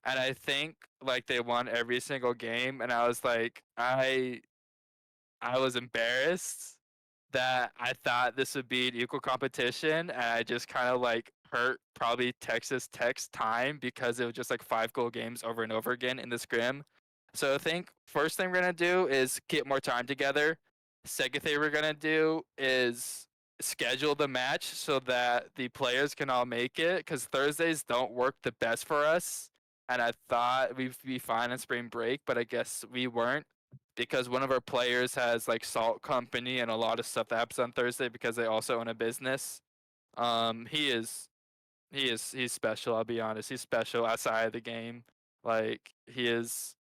And I think like they won every single game, and I was like, I was embarrassed that I thought this would be an equal competition, and I just kind of like hurt probably Texas Tech's time because it was just like 5 goal games over and over again in the scrim. So I think first thing we're gonna do is get more time together. Second thing we're gonna do is schedule the match so that the players can all make it, because Thursdays don't work the best for us. And I thought we'd be fine on spring break, but I guess we weren't, because one of our players has like salt company and a lot of stuff that happens on Thursday because they also own a business. He's special, I'll be honest. He's special outside of the game. Like, he is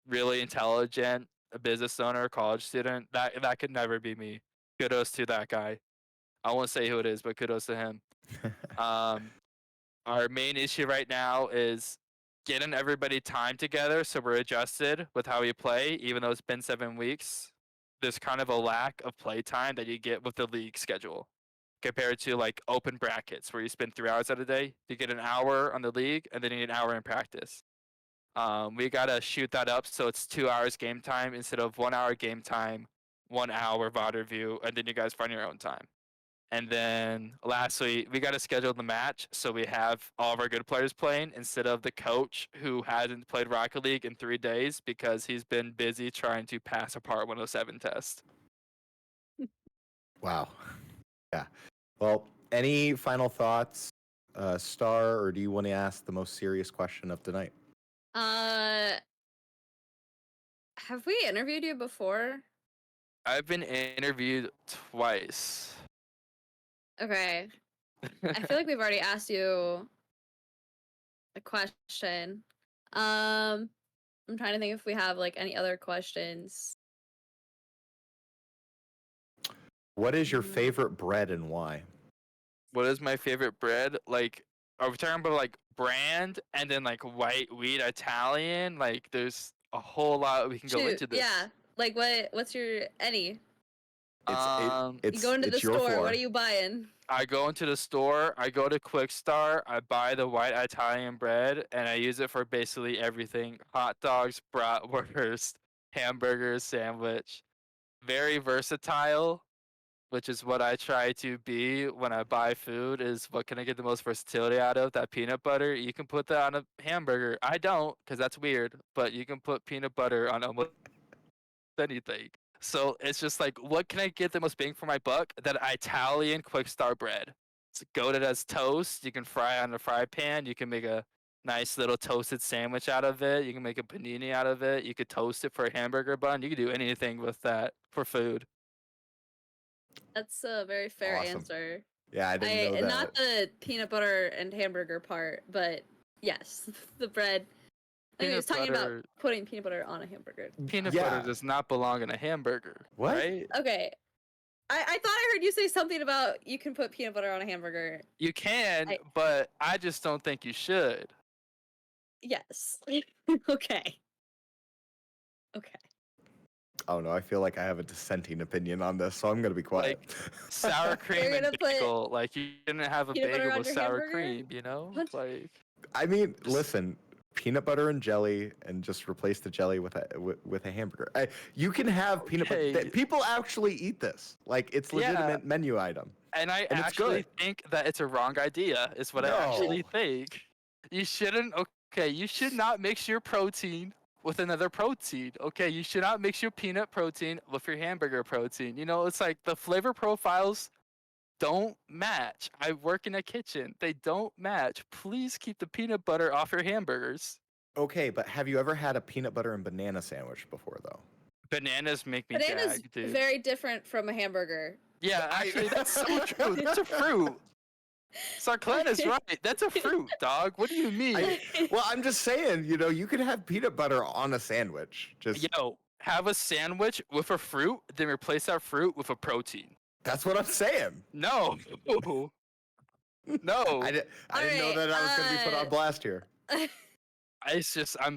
really intelligent, a business owner, a college student. That could never be me. Kudos to that guy. I won't say who it is, but kudos to him. Our main issue right now is getting everybody time together so we're adjusted with how we play, even though it's been 7 weeks. There's kind of a lack of play time that you get with the league schedule compared to like open brackets where you spend 3 hours out of the day. You get an hour on the league and then you need an hour in practice. We gotta shoot that up so it's 2 hours game time instead of 1 hour game time, 1 hour VOD review, and then you guys find your own time. And then lastly, we got to schedule the match so we have all of our good players playing instead of the coach who hasn't played Rocket League in 3 days because he's been busy trying to pass a Part 107 test. Wow. Yeah. Well, any final thoughts, Star, or do you want to ask the most serious question of the night? Have we interviewed you before? I've been interviewed twice. Okay. I feel like we've already asked you a question. I'm trying to think if we have like any other questions. What is your favorite bread and why? What is my favorite bread? Like, are we talking about like brand and then like white wheat Italian? Like, there's a whole lot we can go into this. Yeah. Like what's your any? It's You go into the your store, floor. what are you buying? I go into the store, I go to Quick Start, I buy the white Italian bread, and I use it for basically everything. Hot dogs, bratwurst, hamburgers, sandwich. Very versatile, which is what I try to be when I buy food, is what can I get the most versatility out of? That peanut butter, you can put that on a hamburger. I don't, because that's weird, but you can put peanut butter on almost anything. So it's just like, what can I get the most bang for my buck? That Italian quick start bread. It's goated as toast. You can fry on a fry pan. You can make a nice little toasted sandwich out of it. You can make a panini out of it. You could toast it for a hamburger bun. You could do anything with that for food. That's a very fair Awesome. answer. Yeah, I didn't know that. Not the peanut butter and hamburger part, but yes, the bread. I think he was talking about putting peanut butter on a hamburger. Peanut butter does not belong in a hamburger. What? Right? Okay. I thought I heard you say something about you can put peanut butter on a hamburger. You can, I- but I just don't think you should. Yes. Okay. Okay. Oh no, I feel like I have a dissenting opinion on this, so I'm gonna be quiet. Sour cream You're and gonna put bagel. Like you didn't have a peanut butter bagel on with your sour hamburger? cream, you know? What? Like I mean, listen, peanut butter and jelly, and just replace the jelly with a hamburger. You can have peanut butter. Okay. People actually eat this. Like it's Yeah. legitimate menu item. and I And it's actually good. think that it's a wrong idea, is what I actually No. think. You shouldn't you should not mix your protein with another protein. Okay, you should not mix your peanut protein with your hamburger protein. You know, it's like the flavor profiles don't match. I work in a kitchen. They don't match. Please keep the peanut butter off your hamburgers. Okay, but have you ever had a peanut butter and banana sandwich before, though? Bananas make me Banana's gag, dude. very different from a hamburger. Yeah, actually, that's so true. That's a fruit. Sarklan is right. That's a fruit, dog. What do you mean? Well, I'm just saying, you could have peanut butter on a sandwich. Just Yo, have a sandwich with a fruit, then replace that fruit with a protein. that's what I'm saying. No. No. I didn't know Alright, that I was going to be put on blast here. It's just I'm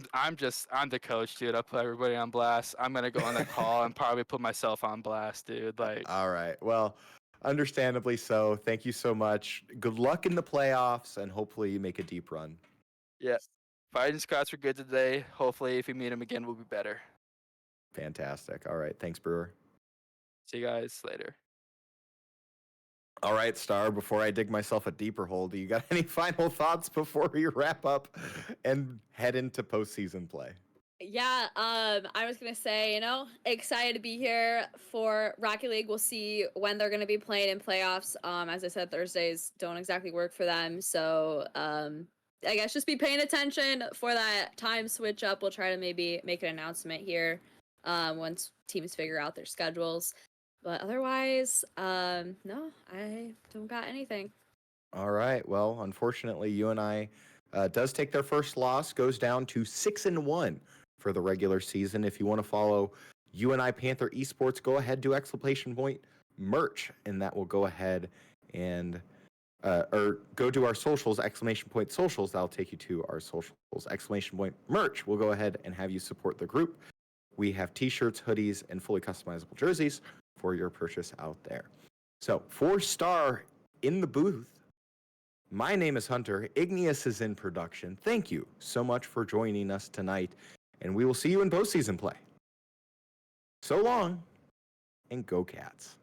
the coach, dude. I put everybody on blast. I'm gonna go on the call and probably put myself on blast, dude. Like All right. Well, understandably so. Thank you so much. Good luck in the playoffs, and hopefully you make a deep run. yeah. Fighting Scots were good today. Hopefully if we meet them again we'll be better. Fantastic. All right. Thanks, Brewer. See you guys later. All right, Star, before I dig myself a deeper hole, do you got any final thoughts before we wrap up and head into postseason play? Yeah, I was gonna say, excited to be here for Rocket League. We'll see when they're gonna be playing in playoffs. As I said, Thursdays don't exactly work for them, so I guess just be paying attention for that time switch up. We'll try to maybe make an announcement here once teams figure out their schedules. But otherwise, no, I don't got anything. All right. Well, unfortunately, UNI does take their first loss, goes down to 6-1 for the regular season. If you want to follow UNI Panther Esports, go ahead, do !merch, and that will go ahead and or go to our socials, !socials. That'll take you to our socials, !merch. We'll go ahead and have you support the group. We have t-shirts, hoodies, and fully customizable jerseys for your purchase out there. So, for Star in the booth, my name is Hunter. Igneous is in production. Thank you so much for joining us tonight, and we will see you in postseason play. So long, and go Cats.